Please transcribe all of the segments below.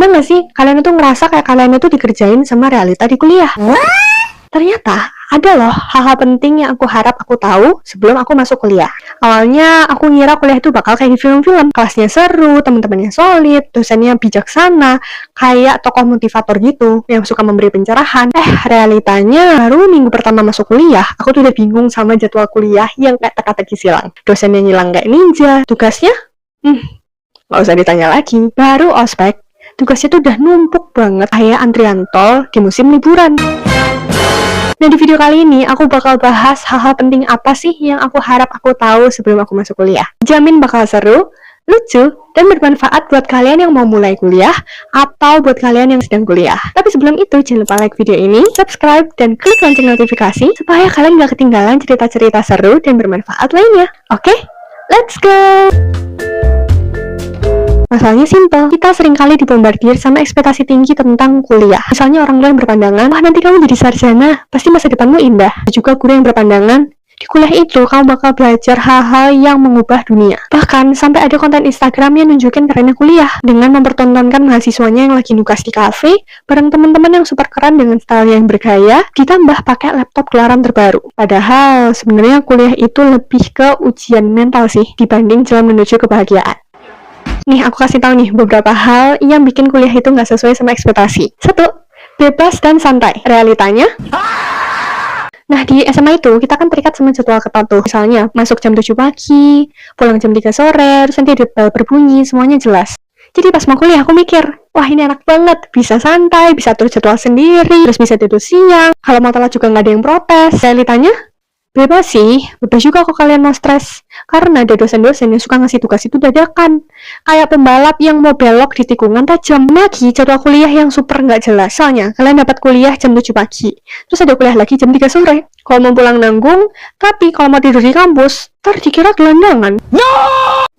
Pernah nggak sih kalian itu ngerasa kayak kalian itu dikerjain sama realita di kuliah? Ternyata ada loh hal-hal penting yang aku harap aku tahu sebelum aku masuk kuliah. Awalnya aku ngira kuliah itu bakal kayak di film-film. Kelasnya seru, teman-temannya solid, dosennya bijaksana, kayak tokoh motivator gitu yang suka memberi pencerahan. Realitanya baru minggu pertama masuk kuliah, aku tuh udah bingung sama jadwal kuliah yang kayak teka-teki silang. Dosennya ngilang kayak ninja, tugasnya nggak usah ditanya lagi. Baru ospek, tugasnya tuh udah numpuk banget kayak antrian tol di musim liburan. Nah, di video kali ini aku bakal bahas hal-hal penting apa sih yang aku harap aku tahu sebelum aku masuk kuliah. Jamin bakal seru, lucu, dan bermanfaat buat kalian yang mau mulai kuliah atau buat kalian yang sedang kuliah. Tapi sebelum itu, jangan lupa like video ini, subscribe, dan klik lonceng notifikasi supaya kalian gak ketinggalan cerita-cerita seru dan bermanfaat lainnya. Oke? Let's go! Masalahnya simple, kita seringkali dibombardir sama ekspektasi tinggi tentang kuliah. Misalnya orang tua yang berpandangan, wah nanti kamu jadi sarjana, pasti masa depanmu indah. Juga guru yang berpandangan, di kuliah itu kamu bakal belajar hal-hal yang mengubah dunia. Bahkan sampai ada konten Instagram yang nunjukin kerennya kuliah dengan mempertontonkan mahasiswanya yang lagi nugas di kafe bareng teman-teman yang super keren dengan style yang bergaya, ditambah pakai laptop keluaran terbaru. Padahal sebenarnya kuliah itu lebih ke ujian mental sih dibanding jalan menuju kebahagiaan. Nih, aku kasih tahu nih beberapa hal yang bikin kuliah itu nggak sesuai sama ekspektasi. 1. Bebas dan santai. Realitanya? Nah, di SMA itu kita kan terikat sama jadwal ketat tuh. Misalnya, masuk jam 7 pagi, pulang jam 3 sore, terus nanti ada bel berbunyi, semuanya jelas. Jadi pas mau kuliah, aku mikir, wah ini enak banget, bisa santai, bisa atur jadwal sendiri, terus bisa tidur siang, kalau mau telat juga nggak ada yang protes. Realitanya? Bebas sih, bebas juga kok kalian mau stres. Karena ada dosen-dosen yang suka ngasih tugas itu dadakan. Kayak pembalap yang mau belok di tikungan tajam. Lagi jadwal kuliah yang super nggak jelas. Soalnya, kalian dapat kuliah jam 7 pagi. Terus ada kuliah lagi jam 3 sore. Kalau mau pulang nanggung, tapi kalau mau tidur di kampus, ntar dikira gelandangan. No!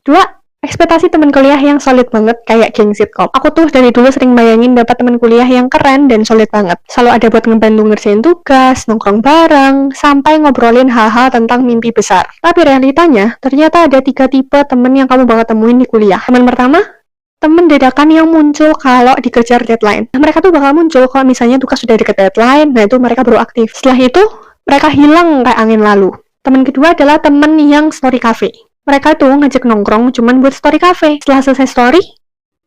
2. Ekspektasi teman kuliah yang solid banget kayak geng sitkom. Aku tuh dari dulu sering bayangin dapat teman kuliah yang keren dan solid banget. Selalu ada buat ngebantu ngerjain tugas, nongkrong bareng, sampai ngobrolin hal-hal tentang mimpi besar. Tapi realitanya, ternyata ada 3 tipe temen yang kamu bakal temuin di kuliah. Teman pertama, temen dadakan yang muncul kalau dikejar deadline. Mereka tuh bakal muncul kalau misalnya tugas sudah deket deadline, nah itu mereka baru aktif. Setelah itu, mereka hilang kayak angin lalu. Teman kedua adalah temen yang story cafe. Mereka tuh ngajak nongkrong cuman buat story cafe. Setelah selesai story,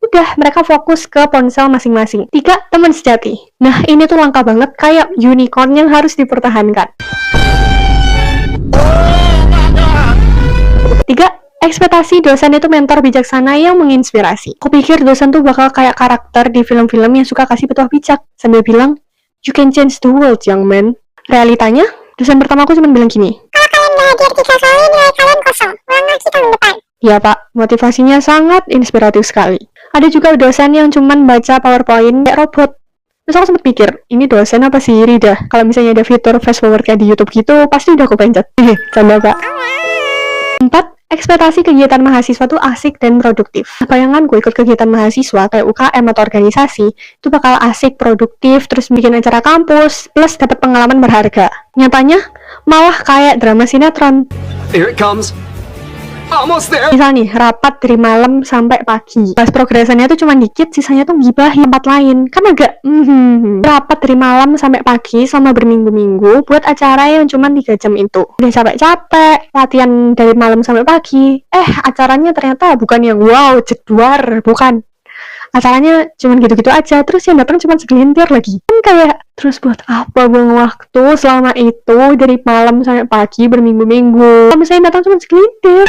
udah mereka fokus ke ponsel masing-masing. 3. Teman sejati. Nah, ini tuh langka banget kayak unicorn yang harus dipertahankan. 3. Ekspektasi dosen itu mentor bijaksana yang menginspirasi. Aku pikir dosen tuh bakal kayak karakter di film-film yang suka kasih petuah bijak sambil bilang, "You can change the world, young man." Realitanya, dosen pertama aku cuma bilang gini, hadir 3 kali, nilai kalian kosong. Ulang lagi tahun depan. ya Pak, motivasinya sangat inspiratif sekali. Ada juga dosen yang cuman baca PowerPoint kayak robot. Terus aku sempat pikir, ini dosen apa sih Rida? Kalau misalnya ada fitur fast forward kayak di YouTube gitu, pasti udah aku pencet. Canda Pak. 4. Ekspektasi kegiatan mahasiswa tuh asik dan produktif. Bayanganku ikut kegiatan mahasiswa kayak UKM atau organisasi, itu bakal asik, produktif, terus bikin acara kampus, plus dapat pengalaman berharga. Nyatanya, malah kayak drama sinetron. Here it comes. Almost there. Misal nih, rapat dari malam sampai pagi. Pas progresannya tuh cuma dikit, sisanya tuh gibah tempat lain. Kan agak, rapat dari malam sampai pagi selama berminggu-minggu buat acara yang cuma 3 jam itu. Udah capek-capek, latihan dari malam sampai pagi. Acaranya ternyata bukan yang wow, jedwar, bukan. Acaranya cuma gitu-gitu aja, terus yang datang cuma segelintir lagi. Kan kayak, terus buat apa buang waktu selama itu dari malam sampai pagi berminggu-minggu? Kalau misalnya datang cuma segelintir.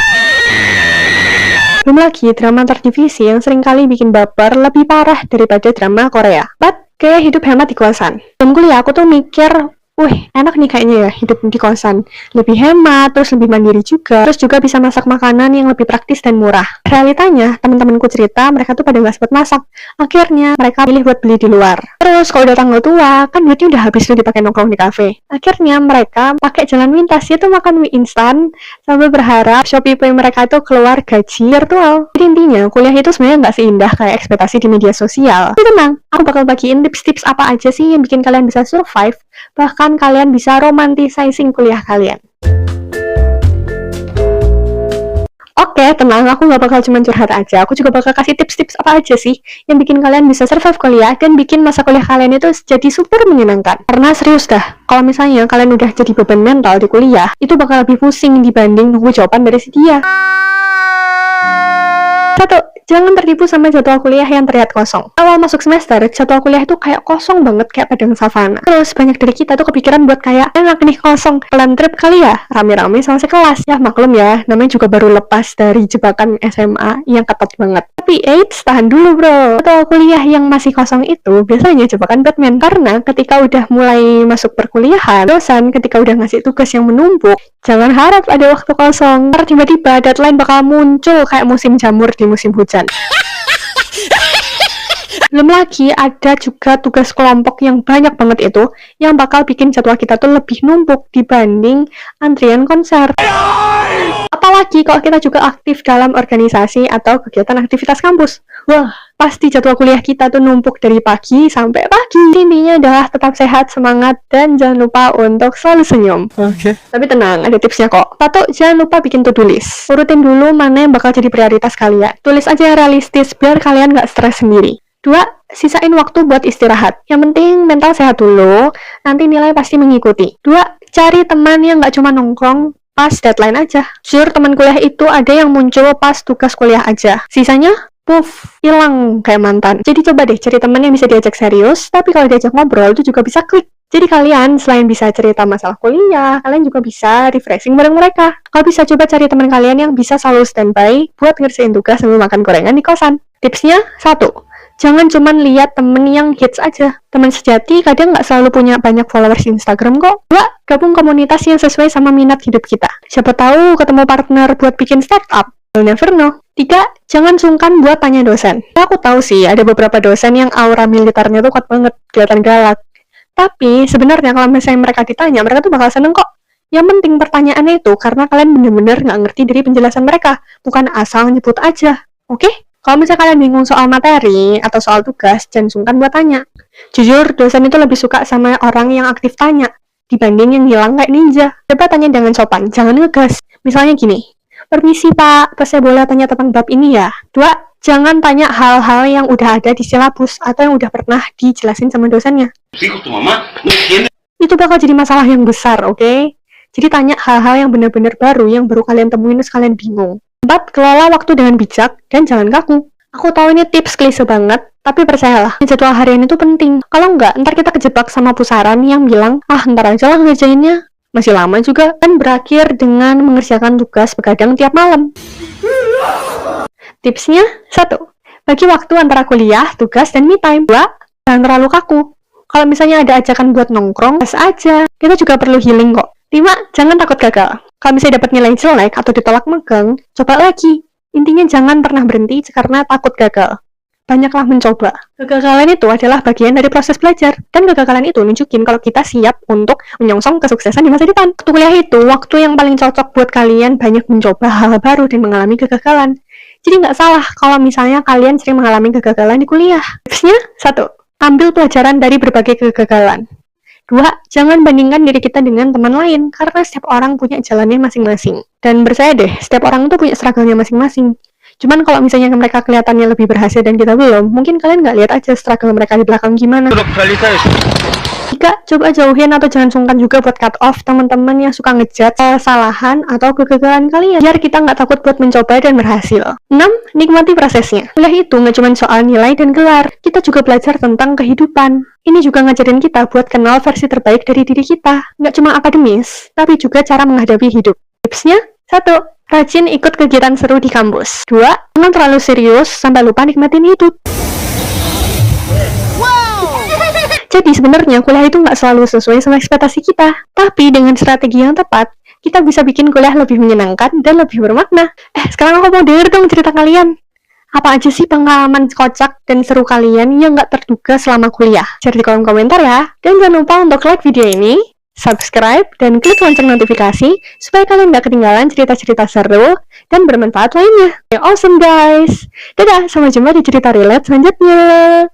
Belum lagi drama antar divisi yang seringkali bikin baper lebih parah daripada drama Korea. But, kayak hidup hemat di kosan. Sebelum kuliah aku tuh mikir, wih, enak nih kayaknya ya hidup di kosan. Lebih hemat, terus lebih mandiri juga. Terus juga bisa masak makanan yang lebih praktis dan murah. Realitanya, teman-temanku cerita mereka tuh pada nggak sempat masak. Akhirnya, mereka pilih buat beli di luar. Terus, kalau udah tanggal tua, kan duitnya udah habis tuh dipakai nongkrong di kafe. Akhirnya, mereka pakai jalan pintas, yaitu makan mie instan, sambil berharap Shopee Pay mereka itu keluar gaji virtual. Jadi intinya, kuliah itu sebenarnya nggak seindah kayak ekspektasi di media sosial. Tapi tenang, aku bakal bagiin tips-tips apa aja sih yang bikin kalian bisa survive, bahkan kalian bisa romanticizing kuliah kalian. Oke, tenang, aku nggak bakal cuma curhat aja. Aku juga bakal kasih tips-tips apa aja sih yang bikin kalian bisa survive kuliah dan bikin masa kuliah kalian itu jadi super menyenangkan. Karena serius dah, kalau misalnya kalian udah jadi beban mental di kuliah, itu bakal lebih pusing dibanding nunggu jawaban dari si dia. 1. Jangan tertipu sama jadwal kuliah yang terlihat kosong. Awal masuk semester, jadwal kuliah itu kayak kosong banget, kayak padang savana. Terus banyak dari kita tuh kepikiran buat kayak, enak nih kosong, plan trip kali ya, rame-rame sama sekelas. Ya maklum ya, namanya juga baru lepas dari jebakan SMA yang ketat banget. Tapi tahan dulu bro. Jadwal kuliah yang masih kosong itu biasanya jebakan Batman. Karena ketika udah mulai masuk perkuliahan, dosen ketika udah ngasih tugas yang menumpuk, jangan harap ada waktu kosong. Ntar tiba-tiba deadline bakal muncul kayak musim jamur di musim hujan. Belum lagi ada juga tugas kelompok yang banyak banget itu yang bakal bikin jadwal kita tuh lebih numpuk dibanding antrian konser. Apalagi kalau kita juga aktif dalam organisasi atau kegiatan aktivitas kampus. Wah, pasti jadwal kuliah kita tuh numpuk dari pagi sampai pagi. Intinya adalah tetap sehat, semangat, dan jangan lupa untuk selalu senyum. Oke. Tapi tenang, ada tipsnya kok. 1. Jangan lupa bikin to-do list. Urutin dulu mana yang bakal jadi prioritas kalian. Tulis aja yang realistis biar kalian nggak stres sendiri. 2. Sisain waktu buat istirahat. Yang penting mental sehat dulu, nanti nilai pasti mengikuti. 2. Cari teman yang nggak cuma nongkrong pas deadline aja. Sure, teman kuliah itu ada yang muncul pas tugas kuliah aja. Sisanya, puff, hilang kayak mantan. Jadi coba deh cari teman yang bisa diajak serius, tapi kalau diajak ngobrol itu juga bisa klik. Jadi kalian selain bisa cerita masalah kuliah, kalian juga bisa refreshing bareng mereka. Kalau bisa coba cari teman kalian yang bisa selalu standby buat ngerjain tugas sambil makan gorengan di kosan. Tipsnya, 1. Jangan cuman lihat temen yang hits aja. Teman sejati kadang nggak selalu punya banyak followers di Instagram kok. 2. Gabung komunitas yang sesuai sama minat hidup kita. Siapa tahu ketemu partner buat bikin startup. You'll never know. 3. Jangan sungkan buat tanya dosen. Aku tahu sih, ada beberapa dosen yang aura militernya tuh kuat banget, kelihatan galak. Tapi sebenarnya kalau misalnya mereka ditanya, mereka tuh bakal seneng kok. Yang penting pertanyaannya itu karena kalian bener-bener nggak ngerti dari penjelasan mereka, bukan asal nyebut aja. Oke? Kalau misalnya kalian bingung soal materi atau soal tugas, jangan sungkan buat tanya. Jujur, dosen itu lebih suka sama orang yang aktif tanya, dibanding yang hilang kayak ninja. Coba tanya dengan sopan, jangan ngegas. Misalnya gini, permisi pak, saya boleh tanya tentang bab ini ya? 2. Jangan tanya hal-hal yang udah ada di silabus atau yang udah pernah dijelasin sama dosennya. Itu bakal jadi masalah yang besar, oke? Jadi tanya hal-hal yang benar-benar baru, yang baru kalian temuin terus kalian bingung. 4. Kelola waktu dengan bijak dan jangan kaku. Aku tahu ini tips klise banget, tapi percayalah, jadwal harian itu penting. Kalau enggak, ntar kita kejebak sama pusaran yang bilang, ntar aja lah ngerjainnya. Masih lama juga, kan berakhir dengan mengerjakan tugas begadang tiap malam. Tipsnya, 1. Bagi waktu antara kuliah, tugas, dan me time. 2. Jangan terlalu kaku. Kalau misalnya ada ajakan buat nongkrong, tes aja. Kita juga perlu healing kok. 5. Jangan takut gagal. Kalau misalnya dapat nilai jelek atau ditolak magang, coba lagi. Intinya jangan pernah berhenti karena takut gagal. Banyaklah mencoba. Kegagalan itu adalah bagian dari proses belajar. Dan kegagalan itu nunjukin kalau kita siap untuk menyongsong kesuksesan di masa depan. Waktu kuliah itu, waktu yang paling cocok buat kalian banyak mencoba hal baru dan mengalami kegagalan. Jadi nggak salah kalau misalnya kalian sering mengalami kegagalan di kuliah. Tipsnya, 1. Ambil pelajaran dari berbagai kegagalan. 2. Jangan bandingkan diri kita dengan teman lain, karena setiap orang punya jalannya masing-masing. Dan percaya deh, setiap orang tuh punya struggle-nya masing-masing. Cuman kalau misalnya mereka kelihatannya lebih berhasil dan kita belum, mungkin kalian nggak lihat aja struggle mereka di belakang gimana. 3. Coba jauhin atau jangan sungkan juga buat cut off teman-teman yang suka ngejat kesalahan atau kegagalan kalian, biar kita nggak takut buat mencoba dan berhasil. 6. Nikmati prosesnya. Kuliah itu nggak cuma soal nilai dan gelar, kita juga belajar tentang kehidupan. Ini juga ngajarin kita buat kenal versi terbaik dari diri kita. Nggak cuma akademis, tapi juga cara menghadapi hidup. Tipsnya, 1. Rajin ikut kegiatan seru di kampus. 2. Jangan terlalu serius sampai lupa nikmatin hidup. Jadi sebenarnya kuliah itu nggak selalu sesuai sama ekspektasi kita. Tapi dengan strategi yang tepat, kita bisa bikin kuliah lebih menyenangkan dan lebih bermakna. Sekarang aku mau denger dong cerita kalian. Apa aja sih pengalaman kocak dan seru kalian yang nggak terduga selama kuliah? Share di kolom komentar ya. Dan jangan lupa untuk like video ini, subscribe, dan klik lonceng notifikasi supaya kalian nggak ketinggalan cerita-cerita seru dan bermanfaat lainnya. Awesome guys! Dadah, sampai jumpa di cerita relate selanjutnya.